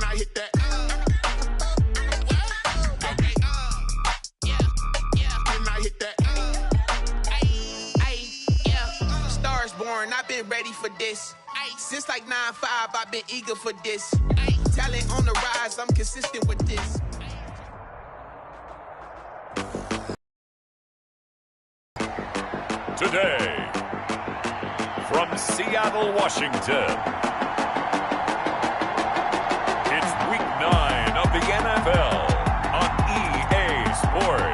I hit that? Can I hit that? Stars born, I've been ready for this. Since like 9-5, I've been eager for this. Talent on the rise, I'm consistent with this. Today, from Seattle, Washington, it's Week 9 of the NFL on EA Sports.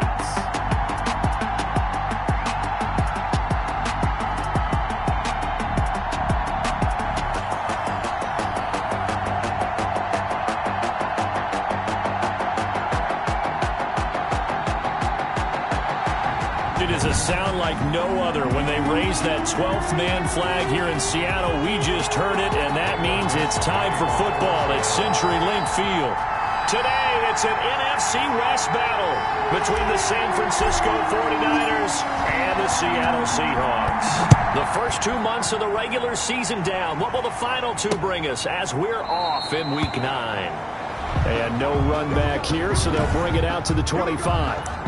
It is a sound like no other when they raise that 12th man flag here in Seattle. We just heard it, and that means it's time for football at CenturyLink Field. Today, it's an NFC West battle between the San Francisco 49ers and the Seattle Seahawks. The first 2 months of the regular season down. What will the final two bring us as we're off in Week 9? And no run back here, so they'll bring it out to the 25.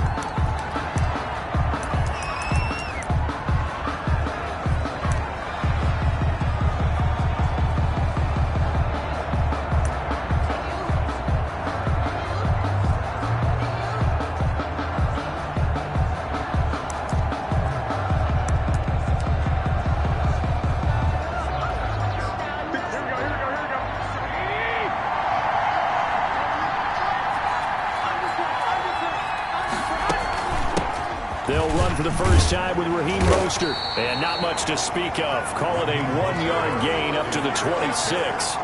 They'll run for the first time with Raheem Mostert. And not much to speak of. Call it a 1-yard gain up to the 26.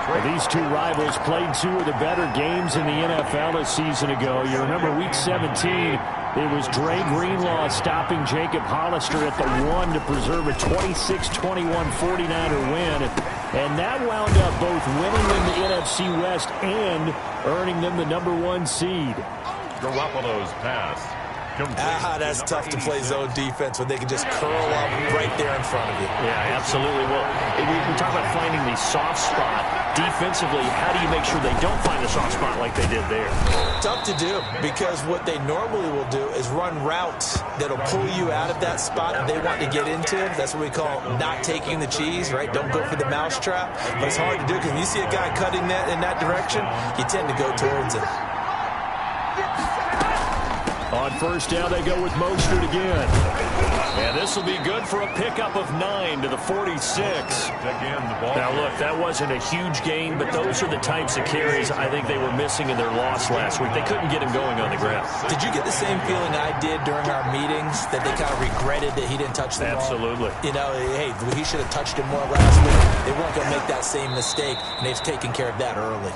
Well, these two rivals played two of the better games in the NFL a season ago. You remember Week 17, it was Dre Greenlaw stopping Jacob Hollister at the 1 to preserve a 26-21 49er win. And that wound up both winning them the NFC West and earning them the #1 seed. Garoppolo's pass. That's tough to play zone defense when they can just curl up right there in front of you. Yeah, absolutely. Well, we talk about finding the soft spot. Defensively, how do you make sure they don't find the soft spot like they did there? Tough to do, because what they normally will do is run routes that'll pull you out of that spot that they want to get into. That's what we call not taking the cheese, right? Don't go for the mousetrap. But it's hard to do because when you see a guy cutting that in that direction, you tend to go towards it. On first down, they go with Mostert again. And this will be good for a pickup of 9 to the 46. Now, look, that wasn't a huge gain, but those are the types of carries I think they were missing in their loss last week. They couldn't get him going on the ground. Did you get the same feeling I did during our meetings, that they kind of regretted that he didn't touch the ball? Absolutely. You know, hey, he should have touched it more last week. They weren't going to make that same mistake, and they've taken care of that early.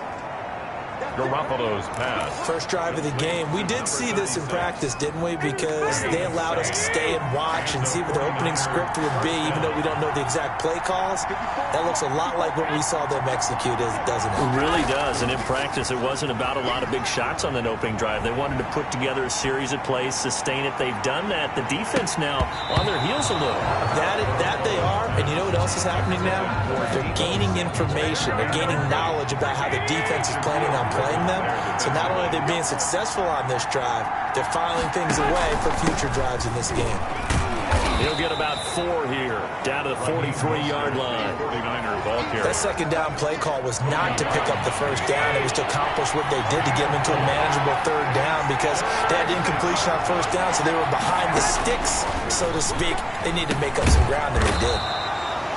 Garoppolo's pass. First drive of the game. We did see this in practice, didn't we? Because they allowed us to stay and watch and see what the opening script would be, even though we don't know the exact play calls. That looks a lot like what we saw them execute, doesn't it? It really does. And in practice, it wasn't about a lot of big shots on that opening drive. They wanted to put together a series of plays, sustain it. They've done that. The defense now on their heels a little. That they are. And you know what else is happening now? They're gaining information. They're gaining knowledge about how the defense is planning on playing them. So not only are they being successful on this drive, they're filing things away for future drives in this game. He'll get about 4 here, down to the 43-yard line. That second down play call was not to pick up the first down. It was to accomplish what they did to get them into a manageable third down, because they had incompletion on first down, so they were behind the sticks, so to speak. They needed to make up some ground, and they did.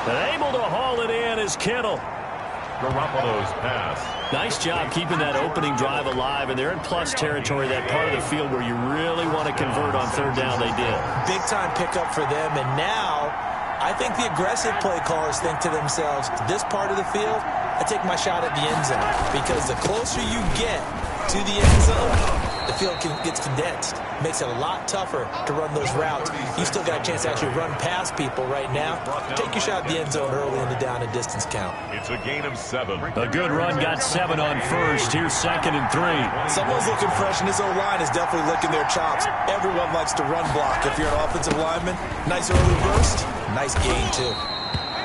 And able to haul it in is Kittle. Garoppolo's pass. Nice job keeping that opening drive alive, and they're in plus territory, that part of the field where you really want to convert on third down. They did. Big-time pickup for them, and now I think the aggressive play callers think to themselves, this part of the field, I take my shot at the end zone, because the closer you get to the end zone, the field gets condensed. Makes it a lot tougher to run those routes. You still got a chance to actually run past people right now. Take your shot at the end zone early in the down and distance count. It's a gain of 7. A good run, got 7 on first. Here's 2nd and 3. Someone's looking fresh, and this O-line is definitely licking their chops. Everyone likes to run block if you're an offensive lineman. Nice early burst. Nice gain, too.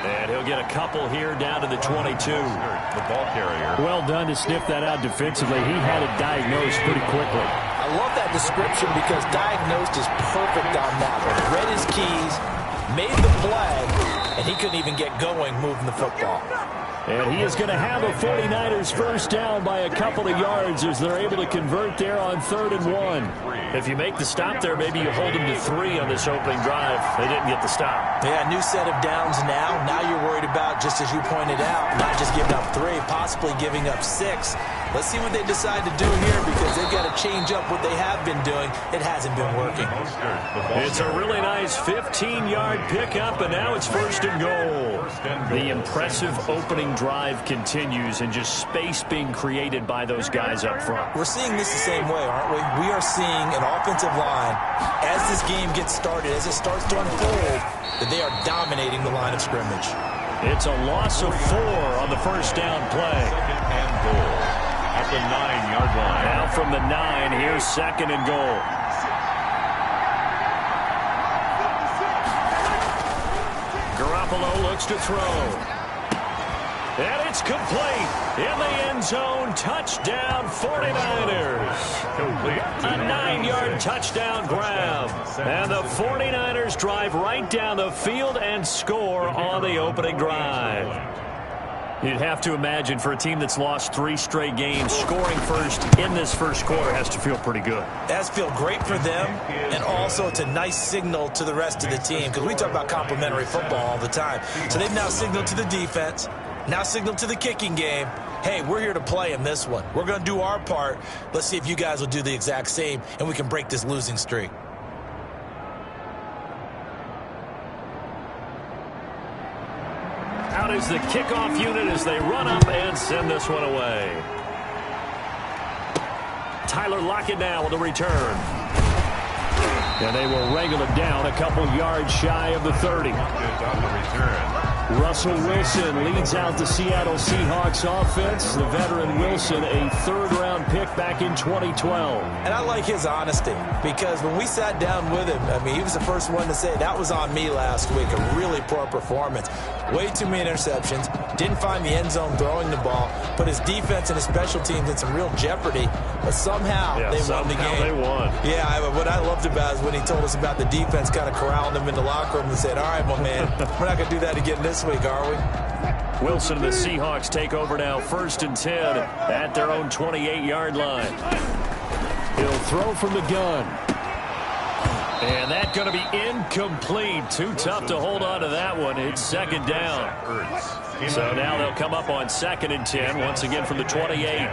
And he'll get a couple here down to the 22. The ball carrier. Well done to sniff that out defensively. He had it diagnosed pretty quickly. I love that description because diagnosed is perfect on that one. Read his keys, made the play, and he couldn't even get going moving the football. And he is going to have a 49ers first down by a couple of yards as they're able to convert there on 3rd and 1. If you make the stop there, maybe you hold them to 3 on this opening drive. They didn't get the stop. Yeah, new set of downs now. Now you're worried about, just as you pointed out, not just giving up 3, possibly giving up 6. Let's see what they decide to do here because they've got to change up what they have been doing. It hasn't been working. It's a really nice 15-yard pickup, and now it's 1st and goal. The impressive opening drive continues, and just space being created by those guys up front. We're seeing this the same way, aren't we? We are seeing an offensive line, as this game gets started, as it starts to unfold, that they are dominating the line of scrimmage. It's a loss of 4 on the first down play. 2nd and goal at the 9-yard line. Now from the 9, here's 2nd and goal. Garoppolo looks to throw. And it's complete. In the end zone, touchdown 49ers. Complete. A 9-yard touchdown grab. And the 49ers drive right down the field and score on the opening drive. You'd have to imagine for a team that's lost 3 straight games, scoring first in this first quarter has to feel pretty good. That's feel great for them, and also it's a nice signal to the rest of the team because we talk about complimentary football all the time. So they've now signaled to the defense, now signaled to the kicking game, hey, we're here to play in this one. We're going to do our part. Let's see if you guys will do the exact same, and we can break this losing streak. Out is the kickoff unit as they run up and send this one away. Tyler Lockett now with the return. And they will wrangle it down a couple yards shy of the 30. Good on the return. Russell Wilson leads out the Seattle Seahawks offense. The veteran Wilson, a 3rd-round pick back in 2012. And I like his honesty because when we sat down with him, I mean, he was the first one to say, that was on me last week, a really poor performance. Way too many interceptions, didn't find the end zone throwing the ball, put his defense and his special teams in some real jeopardy, but somehow they won the game. They won. Yeah, what I loved about it is when he told us about the defense kind of corralling him in the locker room and said, all right, my man, we're not going to do that again this week, are we? Wilson and the Seahawks take over now 1st and 10 at their own 28-yard line. He'll throw from the gun. And that's going to be incomplete. Too tough to hold on to that one. It's 2nd down. So now they'll come up on 2nd and 10 once again from the 28.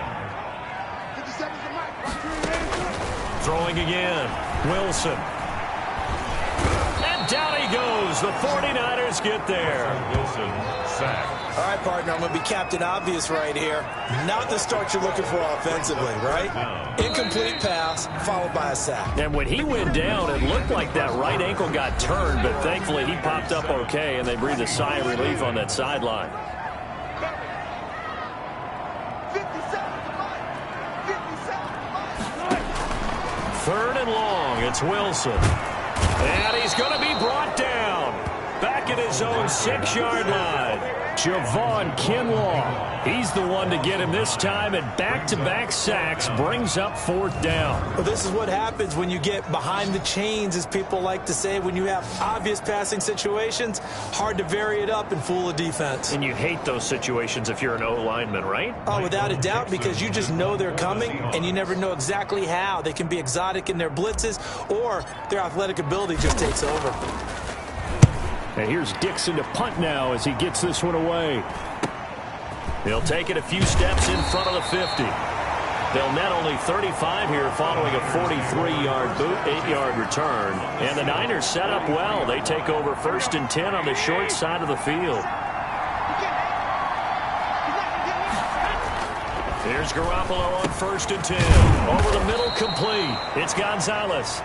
Throwing again. Wilson. And down he goes. The 49ers get there. Wilson sack. All right, partner, I'm going to be Captain Obvious right here. Not the start you're looking for offensively, right? Incomplete pass followed by a sack. And when he went down, it looked like that right ankle got turned, but thankfully he popped up okay, and they breathed a sigh of relief on that sideline. Third and long, it's Wilson. And he's going to be brought down. Back at his own 6-yard line. Javon Kinlaw. He's the one to get him this time, and back-to-back sacks brings up 4th down. Well, this is what happens when you get behind the chains, as people like to say. When you have obvious passing situations, hard to vary it up and fool a defense. And you hate those situations if you're an O-lineman, right? Oh, without a doubt, because you just know they're coming, and you never know exactly how. They can be exotic in their blitzes, or their athletic ability just takes over. And here's Dixon to punt now as he gets this one away. He'll take it a few steps in front of the 50. They'll net only 35 here following a 43-yard 8-yard return. And the Niners set up well. They take over 1st and 10 on the short side of the field. Here's Garoppolo on 1st and 10. Over the middle, complete. It's Gonzalez.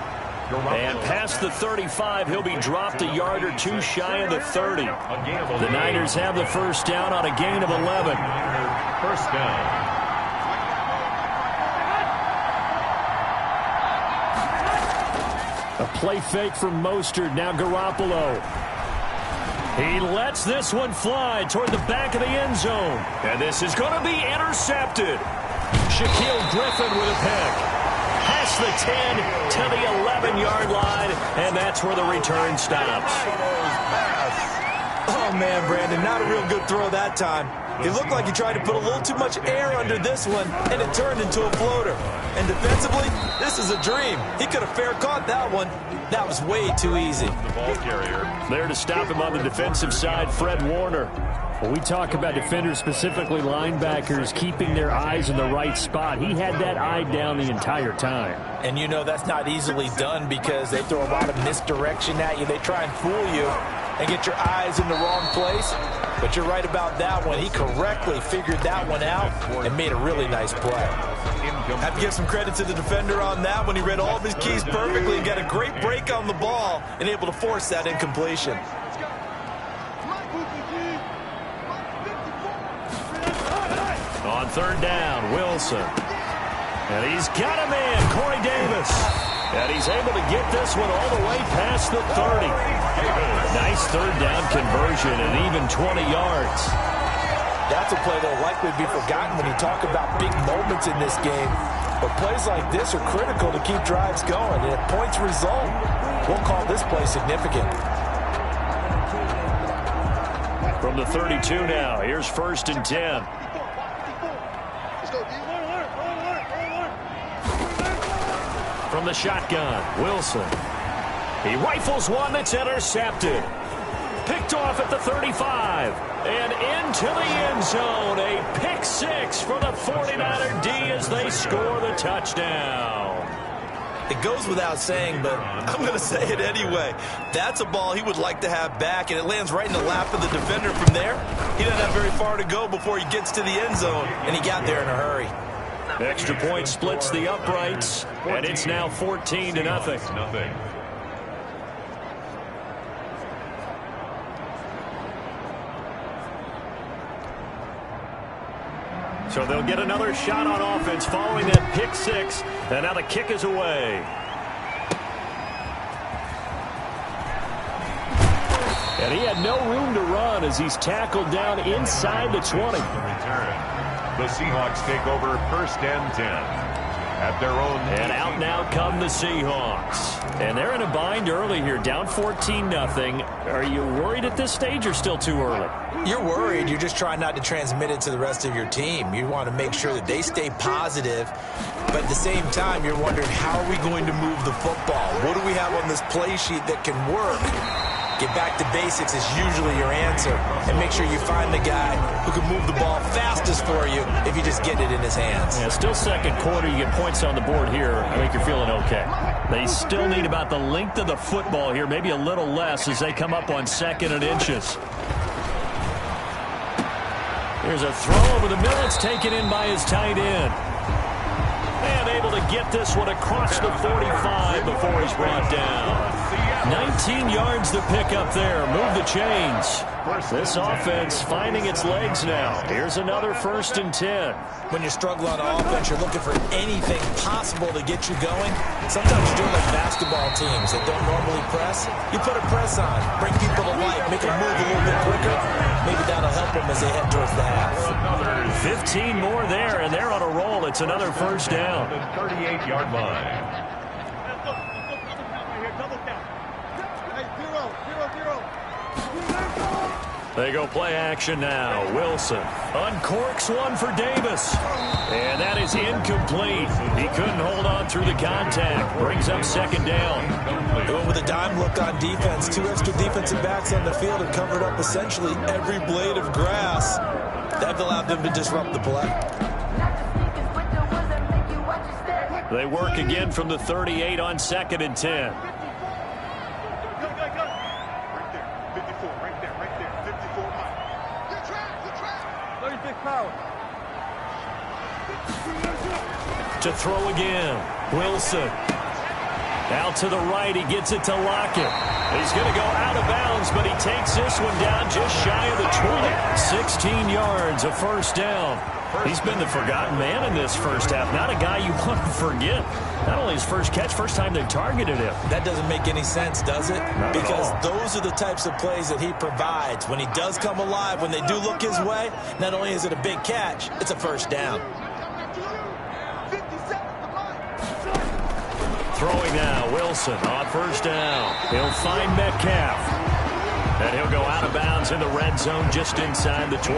And past the 35, he'll be dropped a yard or 2 shy of the 30. The Niners have the first down on a gain of 11. First down. A play fake from Mostert. Now Garoppolo. He lets this one fly toward the back of the end zone. And this is going to be intercepted. Shaquille Griffin with a pick. Past the 10 to the 11-yard line, and that's where the return stops. Oh, man, Brandon, not a real good throw that time. It looked like he tried to put a little too much air under this one, and it turned into a floater. And defensively, this is a dream. He could have fair caught that one. That was way too easy. The ball carrier. There to stop him on the defensive side, Fred Warner. When we talk about defenders, specifically linebackers, keeping their eyes in the right spot, he had that eye down the entire time. And you know that's not easily done because they throw a lot of misdirection at you. They try and fool you and get your eyes in the wrong place. But you're right about that one. He correctly figured that one out and made a really nice play. Have to give some credit to the defender on that one. He read all of his keys perfectly and got a great break on the ball and able to force that incompletion. On third down, Wilson. And he's got a man, Corey Davis. And he's able to get this one all the way past the 30. Nice third down conversion and even 20 yards. That's a play that will likely be forgotten when you talk about big moments in this game. But plays like this are critical to keep drives going. And if points result, we'll call this play significant. From the 32 now, here's 1st and 10. From the shotgun, Wilson. He rifles one that's intercepted. Picked off at the 35. And into the end zone. A pick six for the 49er D as they score the touchdown. It goes without saying, but I'm going to say it anyway. That's a ball he would like to have back, and it lands right in the lap of the defender from there. He doesn't have very far to go before he gets to the end zone, and he got there in a hurry. Extra point splits the uprights, and it's now 14-0. So they'll get another shot on offense following that pick six, and now the kick is away. And he had no room to run as he's tackled down inside the 20. The Seahawks take over 1st and 10 at their own. And out now come the Seahawks. And they're in a bind early here, down 14-0. Are you worried at this stage or still too early? You're worried. You're just trying not to transmit it to the rest of your team. You want to make sure that they stay positive. But at the same time, you're wondering, how are we going to move the football? What do we have on this play sheet that can work? Get back to basics is usually your answer. And make sure you find the guy who can move the ball fastest for you if you just get it in his hands. Yeah, still second quarter. You get points on the board here. I think you're feeling okay. They still need about the length of the football here, maybe a little less as they come up on 2nd and inches. Here's a throw over the middle. It's taken in by his tight end. And able to get this one across the 45 before he's brought down. 19 yards to pick up there. Move the chains. This offense finding its legs now. Here's another 1st and 10. When you struggle on offense, you're looking for anything possible to get you going. Sometimes you're doing like basketball teams that don't normally press. You put a press on, bring people to life, make them move a little bit quicker. Maybe that'll help them as they head towards the half. 15 more there, and they're on a roll. It's another 1st down. The 38-yard line. They go play action now. Wilson uncorks one for Davis. And that is incomplete. He couldn't hold on through the contact. Brings up 2nd down. Going with a dime look on defense. 2 extra defensive backs on the field and covered up essentially every blade of grass. That allowed them to disrupt the play. They work again from the 38 on 2nd and 10. To throw again, Wilson. Out to the right, he gets it to Lockett. He's going to go out of bounds, but he takes this one down just shy of the 20. 16 yards, a 1st down. He's been the forgotten man in this first half. Not a guy you want to forget. Not only his first catch, first time they've targeted him. That doesn't make any sense, does it? Not because at all. those are the types of plays that he provides. When he does come alive, when they do look his way, not only is it a big catch, it's a first down. Throwing now, Wilson on first down. He'll find Metcalf. And he'll go out of bounds in the red zone just inside the 20.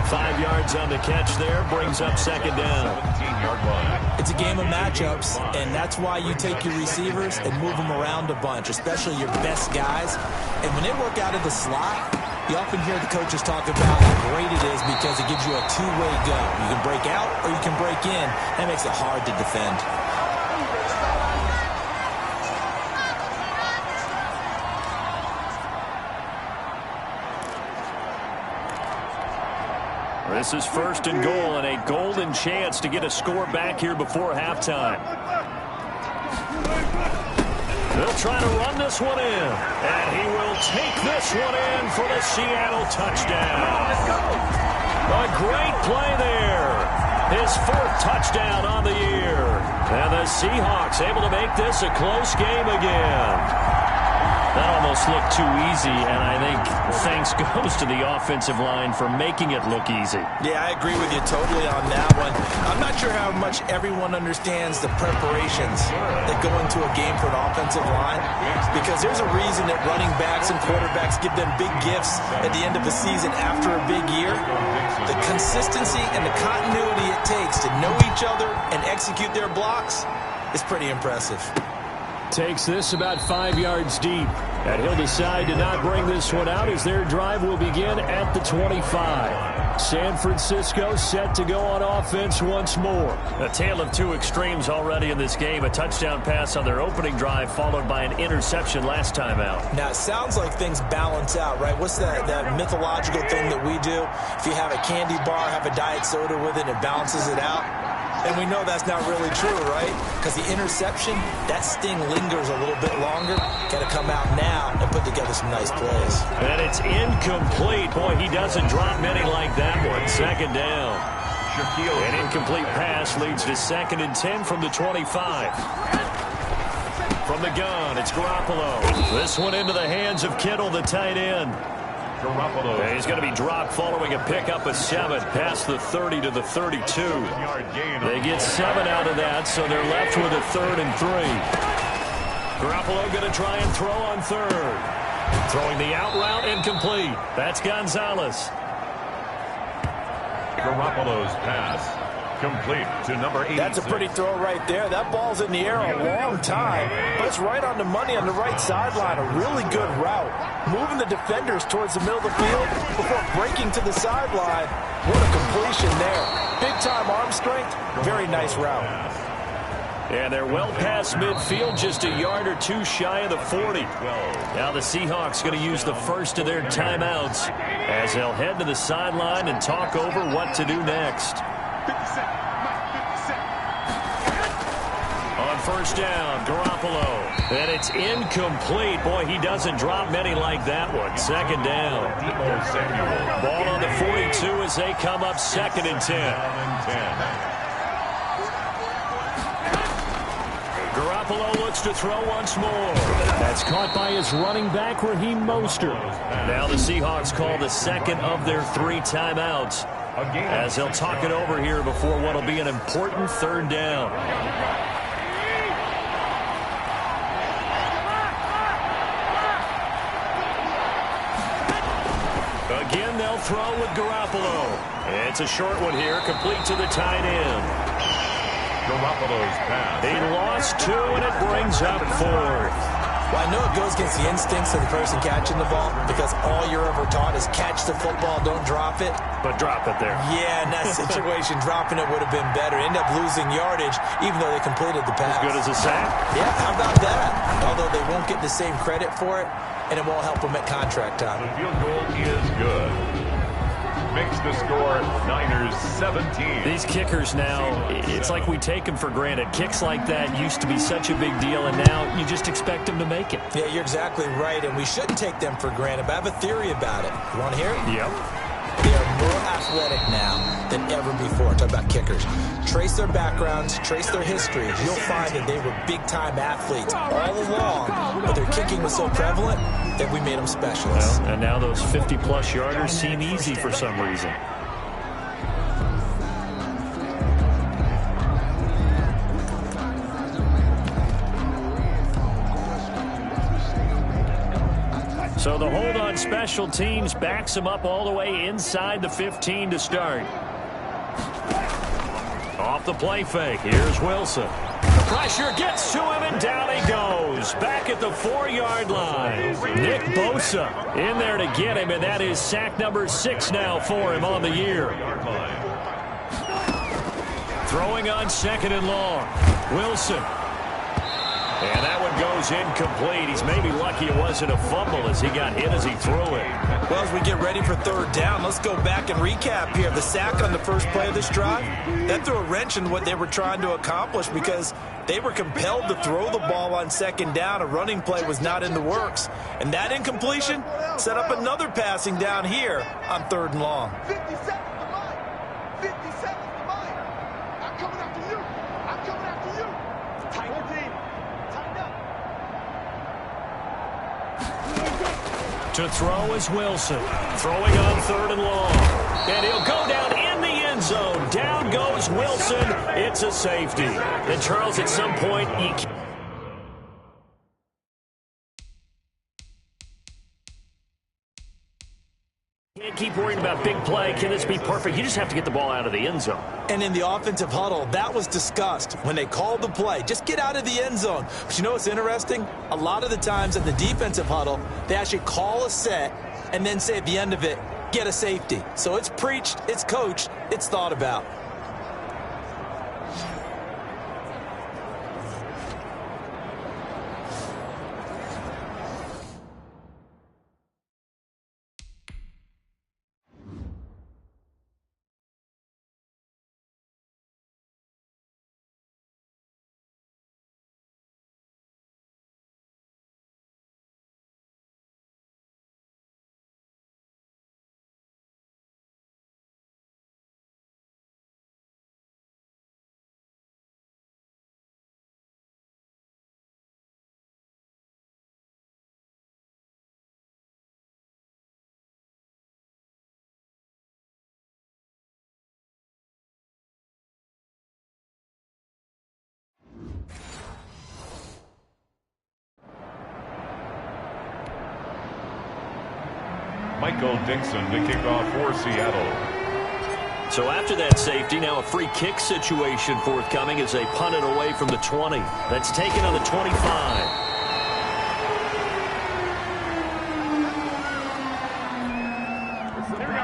5 yards on the catch there, brings up second down. 17-yard line. It's a game of matchups, and that's why you take your receivers and move them around a bunch, especially your best guys. And when they work out of the slot, you often hear the coaches talk about how great it is because it gives you a two-way go. You can break out or you can break in. That makes it hard to defend. This is first and goal and a golden chance to get a score back here before halftime. They'll try to run this one in, and he will take this one in for the Seattle touchdown. A great play there. His 4th touchdown on the year. And the Seahawks able to make this a close game again. That almost looked too easy, and I think thanks goes to the offensive line for making it look easy. Yeah, I agree with you totally on that one. I'm not sure how much everyone understands the preparations that go into a game for an offensive line, because there's a reason that running backs and quarterbacks give them big gifts at the end of the season after a big year. The consistency and the continuity it takes to know each other and execute their blocks is pretty impressive. Takes this about 5 yards deep. And he'll decide to not bring this one out as their drive will begin at the 25. San Francisco set to go on offense once more. A tale of two extremes already in this game. A touchdown pass on their opening drive followed by an interception last time out. Now, it sounds like things balance out, right? What's that mythological thing that we do? If you have a candy bar, have a diet soda with it, it balances it out. And we know that's not really true, right? Because the interception, that sting lingers a little bit longer. Got to come out now and put together some nice plays. And it's incomplete. Boy, he doesn't drop many like that one. Second down. An incomplete pass leads to 2nd and 10 from the 25. From the gun, it's Garoppolo. This one into the hands of Kittle, the tight end. And he's going to be dropped following a pickup of 7 past the 30 to the 32. They get 7 out of that, so they're left with a 3rd and 3. Garoppolo going to try and throw on 3rd. Throwing the out route, incomplete. That's Gonzalez. Garoppolo's pass complete to number 86. That's a pretty throw right there. That ball's in the air a long time, but it's right on the money on the right sideline. A really good route. Moving the defenders towards the middle of the field before breaking to the sideline. What a completion there. Big-time arm strength. Very nice route. And they're well past midfield, just a yard or two shy of the 40. Now the Seahawks going to use the first of their timeouts as they'll head to the sideline and talk over what to do next. On first down, Garoppolo. And it's incomplete. Boy, he doesn't drop many like that one. 2nd down. Ball on the 42 as they come up 2nd and 10. Garoppolo looks to throw once more. That's caught by his running back, Raheem Mostert. Now the Seahawks call the 2nd of their 3 timeouts as they'll talk it over here before what will be an important 3rd down. Again, they'll throw with Garoppolo. It's a short one here, complete to the tight end. Garoppolo's pass. He lost 2, and it brings up 4th. Well, I know it goes against the instincts of the person catching the ball because all you're ever taught is catch the football, don't drop it. But drop it there. Yeah, in that situation, dropping it would have been better. End up losing yardage, even though they completed the pass. As good as a sack? Yeah, how about that? Although they won't get the same credit for it, and it won't help them at contract time. The field goal is good. Makes the score Niners 17. These kickers now, it's like we take them for granted. Kicks like that used to be such a big deal, and now you just expect them to make it. Yeah, you're exactly right, and we shouldn't take them for granted, but I have a theory about it. You want to hear it? Yep. They are more athletic now than ever before. Talk about kickers. Trace their backgrounds, trace their history. You'll find that they were big-time athletes all along, but their kicking was so prevalent that we made them specialists. Well, and now those 50-plus yarders seem easy for some reason. So the hold on special teams backs him up all the way inside the 15 to start. Off the play fake. Here's Wilson. The pressure gets to him, and down he goes. Back at the 4-yard line. Nick Bosa in there to get him, and that is sack number 6 now for him on the year. Throwing on 2nd and long. Wilson. And that one goes incomplete. He's maybe lucky it wasn't a fumble as he got hit as he threw it. Well, as we get ready for 3rd down, let's go back and recap here. The sack on the first play of this drive, that threw a wrench in what they were trying to accomplish because they were compelled to throw the ball on 2nd down. A running play was not in the works. And that incompletion set up another passing down here on 3rd and long. 50 seconds to mine. 50 seconds to mine. I'm coming after you. I'm coming after you. Tighten your team. Tighten up. To throw is Wilson. Throwing on 3rd and long. And he'll go down in the end zone. Down goes Wilson. It's a safety. And Charles, at some point, you can't keep worrying about big play. Can this be perfect? You just have to get the ball out of the end zone. And in the offensive huddle, that was discussed when they called the play. Just get out of the end zone. But you know what's interesting? A lot of the times in the defensive huddle, they actually call a set and then say at the end of it, get a safety. So it's preached, it's coached, it's thought about. Michael Dixon to kick off for Seattle. So after that safety, now a free kick situation forthcoming as they punt it away from the 20. That's taken on the 25.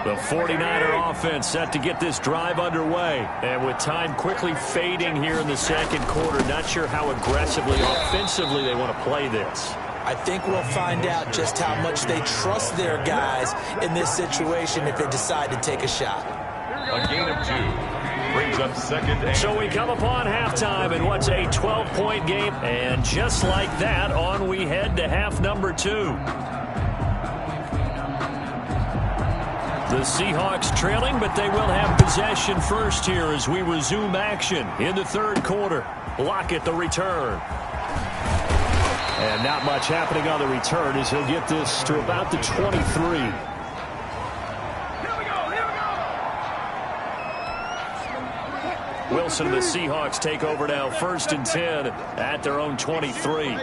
The 49er offense set to get this drive underway. And with time quickly fading here in the 2nd quarter, not sure how aggressively, offensively they want to play this. I think we'll find out just how much they trust their guys in this situation if they decide to take a shot. A gain of 2 brings up 2nd and... So we come upon halftime in what's a 12-point game. And just like that, on we head to half number 2. The Seahawks trailing, but they will have possession first here as we resume action in the 3rd quarter. Lockett the return. And not much happening on the return as he'll get this to about the 23. Wilson and the Seahawks take over now 1st and 10 at their own 23.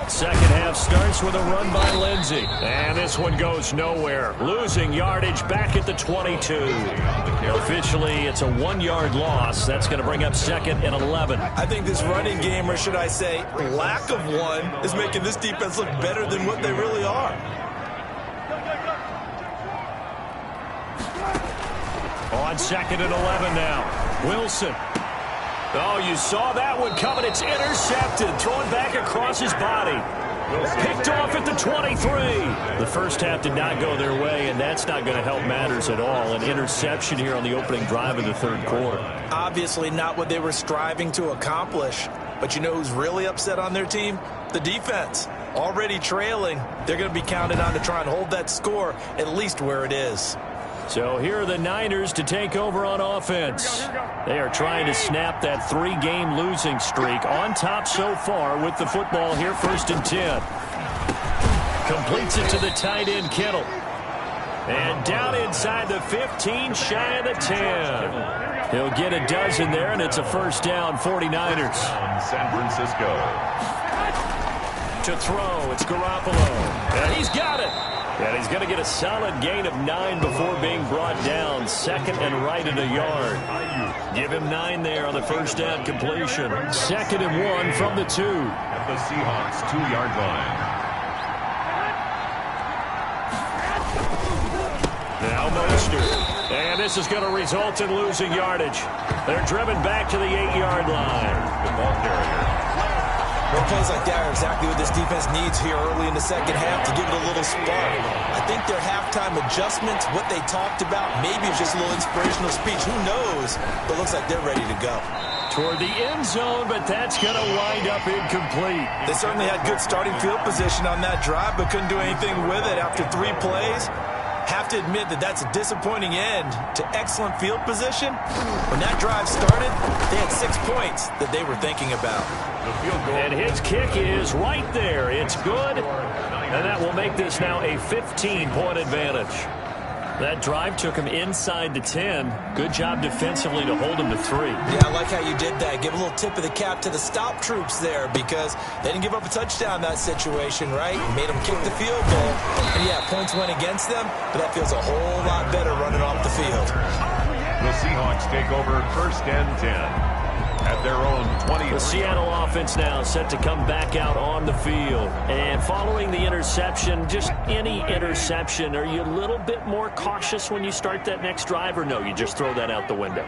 Second half starts with a run by Lindsey. And this one goes nowhere. Losing yardage back at the 22. Officially, it's a 1-yard loss. That's going to bring up 2nd and 11. I think this running game, or should I say lack of one, is making this defense look better than what they really are. On 2nd and 11 now. Wilson. Oh, you saw that one coming. It's intercepted. Thrown back across his body. Picked off at the 23. The first half did not go their way, and that's not going to help matters at all. An interception here on the opening drive of the 3rd quarter. Obviously not what they were striving to accomplish. But you know who's really upset on their team? The defense. Already trailing. They're going to be counted on to try and hold that score at least where it is. So here are the Niners to take over on offense. They are trying to snap that 3-game losing streak. On top so far with the football here, 1st and 10. Completes it to the tight end, Kittle. And down inside the 15, shy of the 10. He'll get a dozen there, and it's a 1st down, 49ers. San Francisco. To throw, it's Garoppolo. And he's got it. And he's going to get a solid gain of 9 before being brought down. 2nd and right at a yard. Give him 9 there on the 1st down completion. 2nd and 1 from the 2. At the Seahawks 2-yard line. Now Mostert. And this is going to result in losing yardage. They're driven back to the 8-yard line. The ball carrier. Well, plays like that are exactly what this defense needs here early in the second half to give it a little spark. I think their halftime adjustments, what they talked about, maybe it's just a little inspirational speech. Who knows? But it looks like they're ready to go. Toward the end zone, but that's going to wind up incomplete. They certainly had good starting field position on that drive, but couldn't do anything with it after 3 plays. Have to admit that that's a disappointing end to excellent field position. When that drive started, they had 6 points that they were thinking about. The field goal. And his kick is right there. It's good. And that will make this now a 15-point advantage. That drive took him inside the 10. Good job defensively to hold him to 3. Yeah, I like how you did that. Give a little tip of the cap to the stop troops there because they didn't give up a touchdown in that situation, right? Made them kick the field goal. And yeah, points went against them, but that feels a whole lot better running off the field. The Seahawks take over 1st and 10. At their own 20. The Seattle offense now set to come back out on the field. And following the interception, just any interception, are you a little bit more cautious when you start that next drive, or no, you just throw that out the window?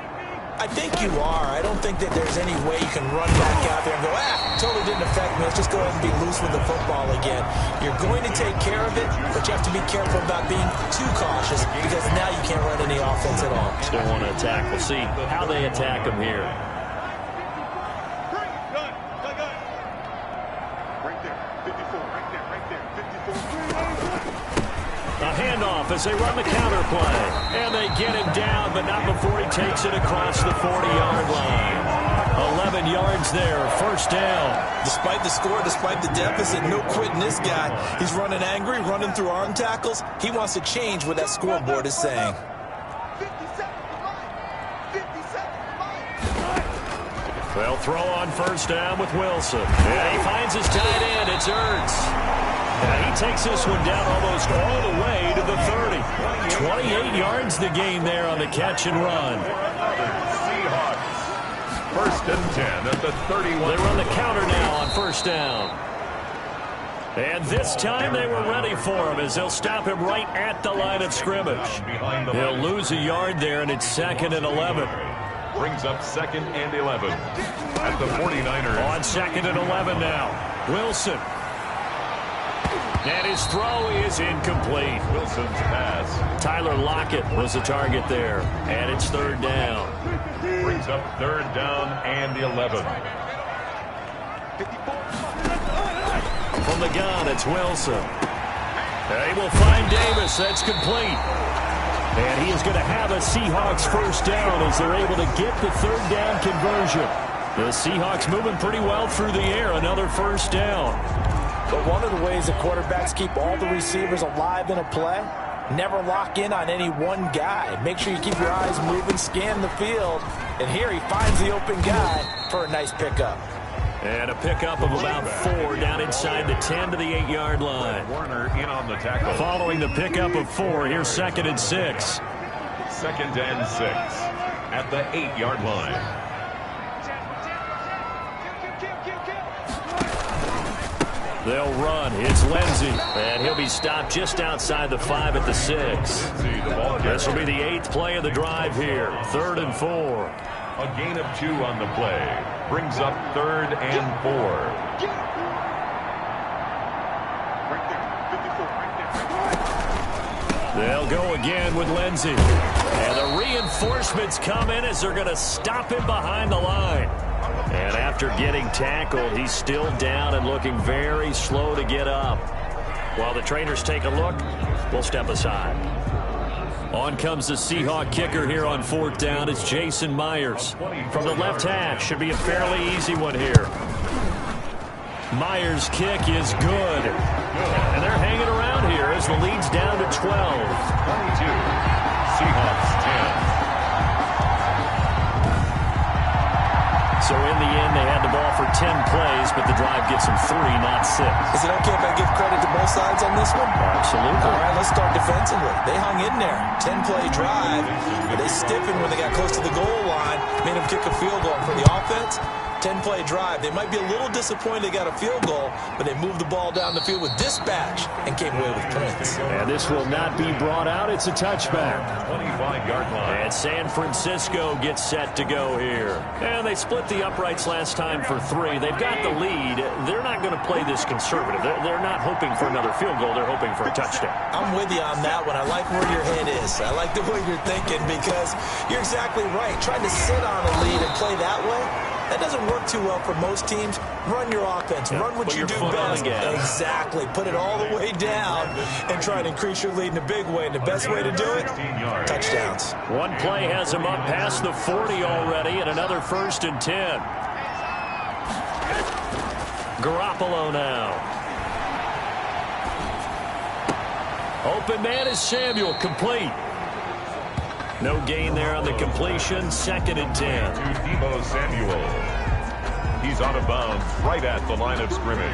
I think you are. I don't think that there's any way you can run back out there and go, totally didn't affect me. Let's just go ahead and be loose with the football again. You're going to take care of it, but you have to be careful about being too cautious because now you can't run any offense at all. Still want to attack. We'll see how they attack them here. A handoff as they run the counter play. And they get him down, but not before he takes it across the 40-yard line. 11 yards there, 1st down. Despite the score, despite the deficit, no quitting this guy. He's running angry, running through arm tackles. He wants to change what that scoreboard is saying. 57 for mine. 57 for mine. They'll throw on 1st down with Wilson. Yeah, he finds his tight end. It's Ertz. And he takes this one down almost all the way to the 30. 28 yards the gain there on the catch and run. Seahawks. 1st and 10 at the 31. They run the counter now on 1st down. And this time they were ready for him as they'll stop him right at the line of scrimmage. He'll lose a yard there, and it's 2nd and 11. Brings up 2nd and 11 at the 49ers. On 2nd and 11 now. Wilson. And his throw is incomplete. Wilson's pass. Tyler Lockett was the target there. And it's 3rd down. Brings up 3rd down and 11. From the gun, it's Wilson. They will find Davis. That's complete. And he is going to have a Seahawks 1st down as they're able to get the 3rd down conversion. The Seahawks moving pretty well through the air. Another 1st down. But one of the ways that quarterbacks keep all the receivers alive in a play, never lock in on any one guy. Make sure you keep your eyes moving, scan the field. And here he finds the open guy for a nice pickup. And a pickup of about 4 down inside the 10 to the 8-yard line. Warner in on the tackle. Following the pickup of 4, here's 2nd and 6. 2nd and 6 at the 8-yard line. They'll run. It's Lindsey. And he'll be stopped just outside the 5 at the 6. This will be the 8th play of the drive here. 3rd and 4. A gain of 2 on the play. Brings up 3rd and 4. They'll go again with Lindsey. And the reinforcements come in as they're going to stop him behind the line. And after getting tackled, he's still down and looking very slow to get up. While the trainers take a look, we'll step aside. On comes the Seahawk kicker here on 4th down. It's Jason Myers. From the left hash, should be a fairly easy one here. Myers' kick is good. And they're hanging around here as the lead's down to 12. 22. Seahawks 10. So in the end, they had the ball for 10 plays, but the drive gets them 3, not 6. Is it okay if I give credit to both sides on this one? Absolutely. All right, let's start defensively. They hung in there. 10-play drive. But they stiffened when they got close to the goal line, made them kick a field goal. For the offense, 10-play drive. They might be a little disappointed they got a field goal, but they moved the ball down the field with dispatch and came away with points. And this will not be brought out. It's a touchback. 25-yard line. And San Francisco gets set to go here. And they split the uprights last time for 3. They've got the lead. They're not going to play this conservative. They're not hoping for another field goal. They're hoping for a touchdown. I'm with you on that one. I like where your head is. I like the way you're thinking because you're exactly right. Trying to sit on a lead and play that way, that doesn't work too well for most teams. Run your offense. Run what you do best. Exactly. Put it all the way down and try and increase your lead in a big way. And the best way to do it, touchdowns. One play has them up past the 40 already, and another 1st and 10. Garoppolo now. Open man is Samuel, complete. No gain there on the completion. 2nd and 10. To Deebo Samuel. He's out of bounds right at the line of scrimmage.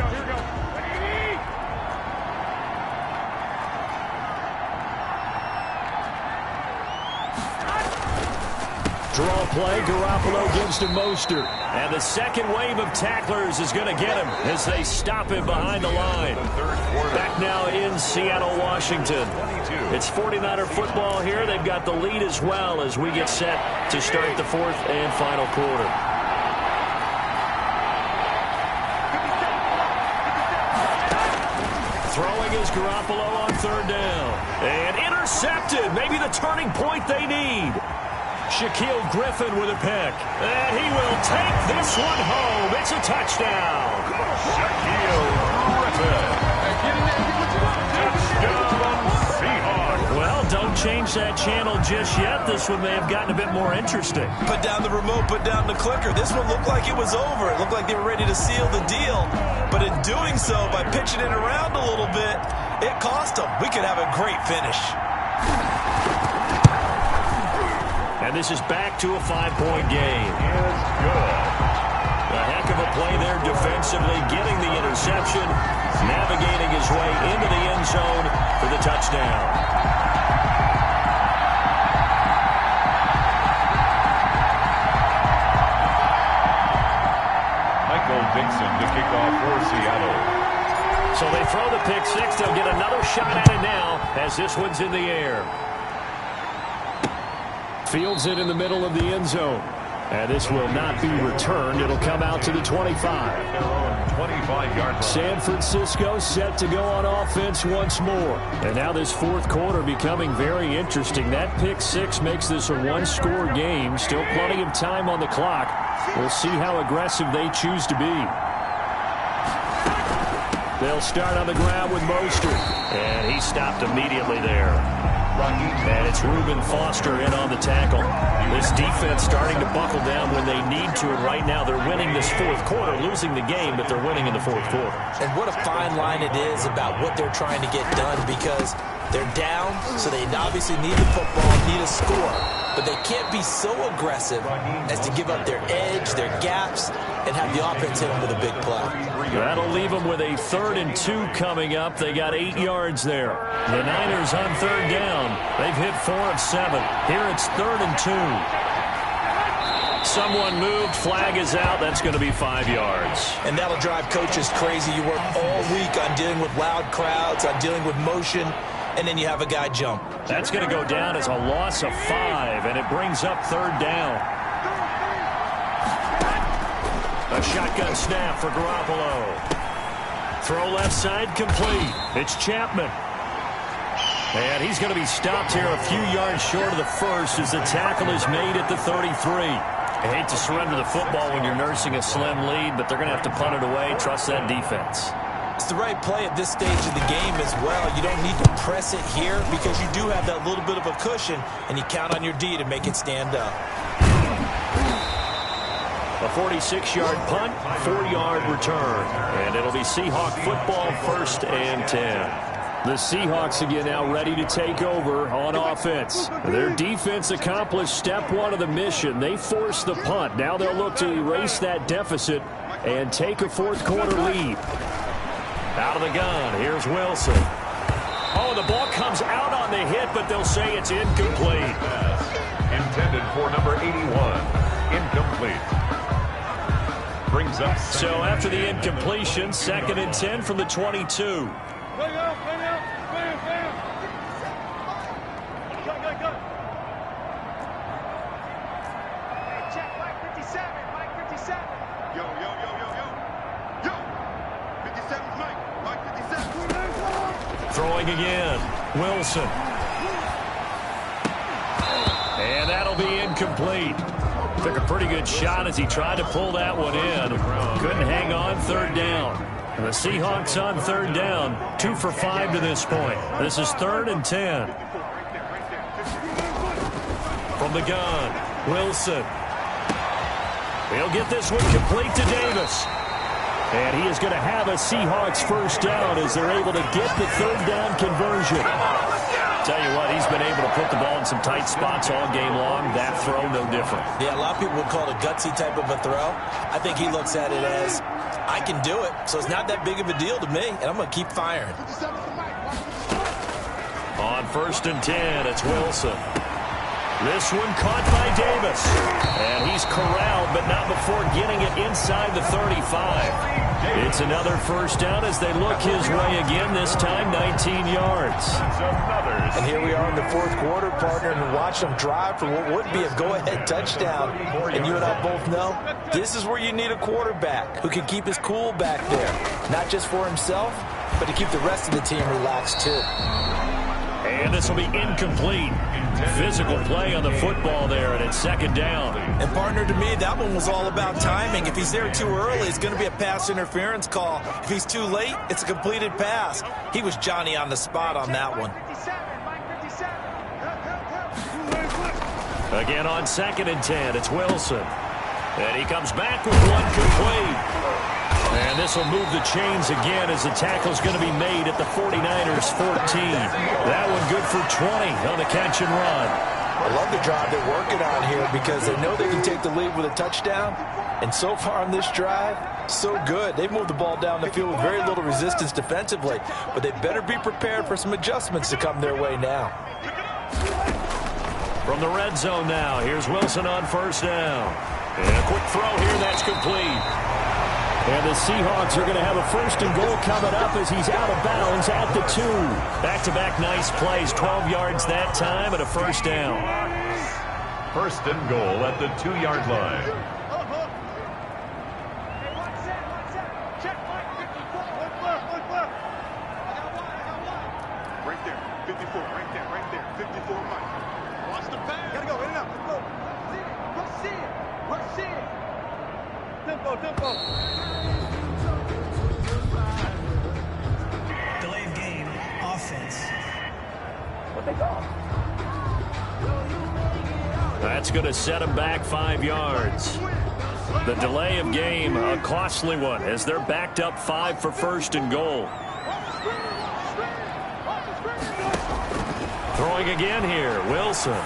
Draw play, Garoppolo gives to Mostert. And the second wave of tacklers is going to get him as they stop him behind the line. Back now in Seattle, Washington. It's 49er football here. They've got the lead as well as we get set to start the 4th and final quarter. Throwing is Garoppolo on 3rd down. And intercepted. Maybe the turning point they need. Shaquille Griffin with a pick. And he will take this one home. It's a touchdown. Shaquille Griffin. Touchdown Seahawks. Well, don't change that channel just yet. This one may have gotten a bit more interesting. Put down the remote, put down the clicker. This one looked like it was over. It looked like they were ready to seal the deal. But in doing so, by pitching it around a little bit, it cost them. We could have a great finish. And this is back to a 5-point game. Is good. A heck of a play there defensively, getting the interception, navigating his way into the end zone for the touchdown. Michael Dixon to kick off for Seattle. So they throw the pick 6. They'll get another shot at it now as this one's in the air. Fields it in the middle of the end zone. And this will not be returned. It'll come out to the 25. 25-yard line. San Francisco set to go on offense once more. And now this 4th quarter becoming very interesting. That pick 6 makes this a 1-score game. Still plenty of time on the clock. We'll see how aggressive they choose to be. They'll start on the ground with Mostert. And he stopped immediately there. And it's Reuben Foster in on the tackle. This defense starting to buckle down when they need to, and right now they're winning this 4th quarter, losing the game, but they're winning in the 4th quarter. And what a fine line it is about what they're trying to get done because they're down, so they obviously need the football, need a score. But they can't be so aggressive as to give up their edge, their gaps, and have the offense hit them with a big play. That'll leave them with a 3rd and 2 coming up. They got 8 yards there. The Niners on 3rd down. They've hit 4 of 7. Here it's 3rd and 2. Someone moved. Flag is out. That's going to be 5 yards. And that'll drive coaches crazy. You work all week on dealing with loud crowds, on dealing with motion, and then you have a guy jump. That's going to go down as a loss of 5, and it brings up 3rd down. A shotgun snap for Garoppolo. Throw left side complete. It's Chapman. And he's going to be stopped here a few yards short of the first as the tackle is made at the 33. I hate to surrender the football when you're nursing a slim lead, but they're going to have to punt it away. Trust that defense. It's the right play at this stage of the game as well. You don't need to press it here because you do have that little bit of a cushion, and you count on your D to make it stand up. A 46-yard punt, 4-yard return. And it'll be Seahawk football, 1st and 10. The Seahawks again now ready to take over on offense. Their defense accomplished step 1 of the mission. They forced the punt. Now they'll look to erase that deficit and take a 4th quarter lead. Out of the gun, here's Wilson. Oh, the ball comes out on the hit, but they'll say it's incomplete. Intended for number 81. Incomplete. Brings up. So after the incompletion, 2nd and 10 from the 22. Throwing again, Wilson. And that'll be incomplete. Took a pretty good shot as he tried to pull that one in. Couldn't hang on, 3rd down. And the Seahawks on 3rd down, 2 for 5 to this point. This is 3rd and 10. From the gun, Wilson. He'll get this one complete to Davis. And he is going to have a Seahawks 1st down as they're able to get the 3rd down conversion. Tell you what, he's been able to put the ball in some tight spots all game long. That throw, no different. Yeah, a lot of people would call it a gutsy type of a throw. I think he looks at it as, I can do it, so it's not that big of a deal to me, and I'm going to keep firing. On 1st and 10, it's Wilson. This one caught by Davis. And he's corralled, but not before getting it inside the 35. It's another 1st down as they look his way again, this time 19 yards. And here we are in the 4th quarter, partner, and watch them drive for what would be a go-ahead touchdown. And you and I both know this is where you need a quarterback who can keep his cool back there. Not just for himself, but to keep the rest of the team relaxed too. And this will be incomplete. Physical play on the football there, and it's 2nd down. And partner, to me, that one was all about timing. If he's there too early, it's going to be a pass interference call. If he's too late, it's a completed pass. He was Johnny on the spot on that one. Again on 2nd and 10, it's Wilson. And he comes back with one complete. And this will move the chains again as the tackle's going to be made at the 49ers 14. That one good for 20 on the catch and run. I love the drive they're working on here because they know they can take the lead with a touchdown. And so far on this drive, so good. They've moved the ball down the field with very little resistance defensively. But they better be prepared for some adjustments to come their way now. From the red zone now, here's Wilson on 1st down. And a quick throw here, that's complete. And the Seahawks are going to have a 1st and goal coming up as he's out of bounds at the 2. Back-to-back nice plays, 12 yards that time and a 1st down. 1st and goal at the 2-yard line. Right there, 54, right there, 54, Mike. Watch the pass. Gotta go, in and out, let's go. Rush in. Tempo. Delay of game, offense. What they call? That's going to set him back 5 yards. The delay of game, a costly one, as they're backed up 5 for 1st and goal. Throwing again here, Wilson.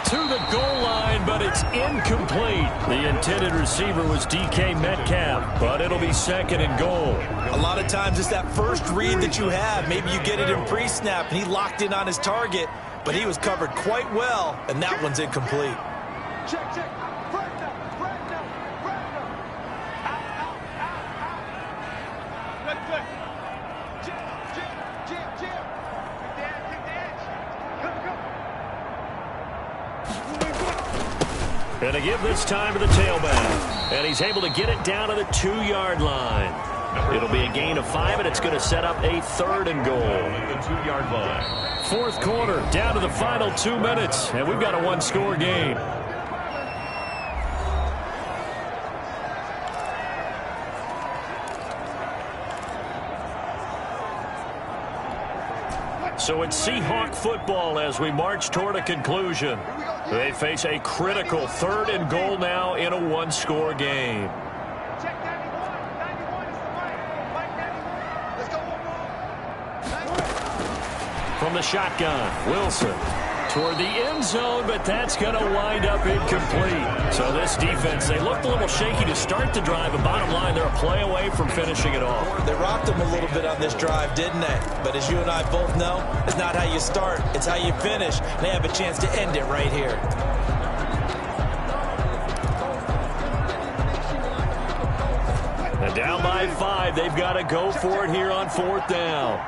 To the goal line, but it's incomplete. The intended receiver was DK Metcalf, but it'll be 2nd and goal. A lot of times it's that first read that you have. Maybe you get it in pre-snap, and he locked in on his target, but he was covered quite well, and that one's incomplete. Check. And to give this time to the tailback. And he's able to get it down to the 2-yard line. It'll be a gain of 5, and it's going to set up a 3rd and goal. The 2-yard line. 4th quarter, down to the final 2 minutes, and we've got a 1-score game. So it's Seahawk football as we march toward a conclusion. They face a critical 3rd and goal now in a one-score game. Check 91. 91 is the Mike 91. Let's go one more. From the shotgun, Wilson toward the end zone, but that's going to wind up incomplete. So this defense, they looked a little shaky to start the drive, but bottom line, they're a play away from finishing it off. They rocked them a little bit on this drive, didn't they? But as you and I both know, it's not how you start, it's how you finish. They have a chance to end it right here. And down by 5, they've got to go for it here on 4th down.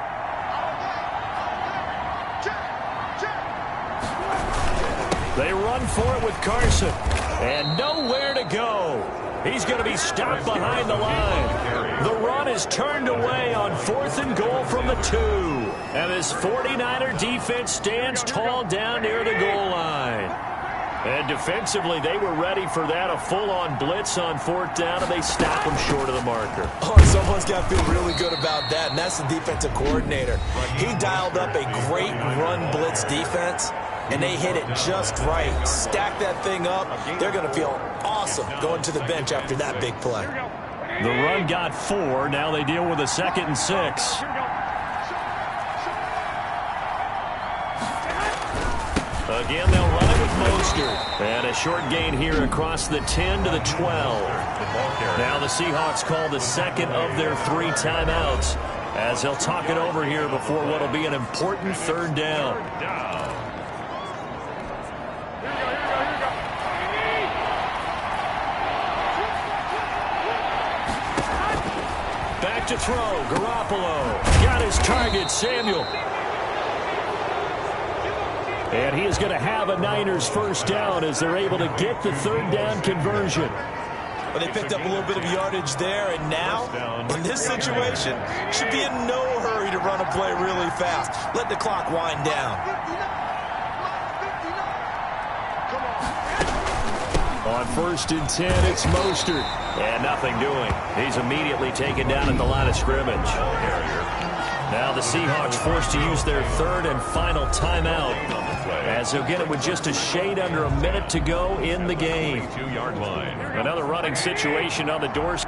They run for it with Carson, and nowhere to go. He's going to be stopped behind the line. The run is turned away on 4th and goal from the 2. And this 49er defense stands tall down near the goal line. And defensively, they were ready for that, a full-on blitz on 4th down, and they stop them short of the marker. Oh, someone's got to feel really good about that, and that's the defensive coordinator. He dialed up a great run blitz defense, and they hit it just right. Stack that thing up. They're going to feel awesome going to the bench after that big play. The run got 4. Now they deal with a 2nd and 6. Again, they'll run it with Mostert. And a short gain here across the 10 to the 12. Now the Seahawks call the 2nd of their 3 timeouts as they'll talk it over here before what will be an important 3rd down. Back to throw. Garoppolo got his target, Samuel. And he is going to have a Niners 1st down as they're able to get the 3rd down conversion. Well, they picked up a little bit of yardage there, and now, in this situation, should be in no hurry to run a play really fast. Let the clock wind down. On 1st and 10, it's Mostert. And nothing doing. He's immediately taken down at the line of scrimmage. Now the Seahawks forced to use their 3rd and final timeout as they'll get it with just a shade under a minute to go in the game. 2-yard line. Another running situation on the doors.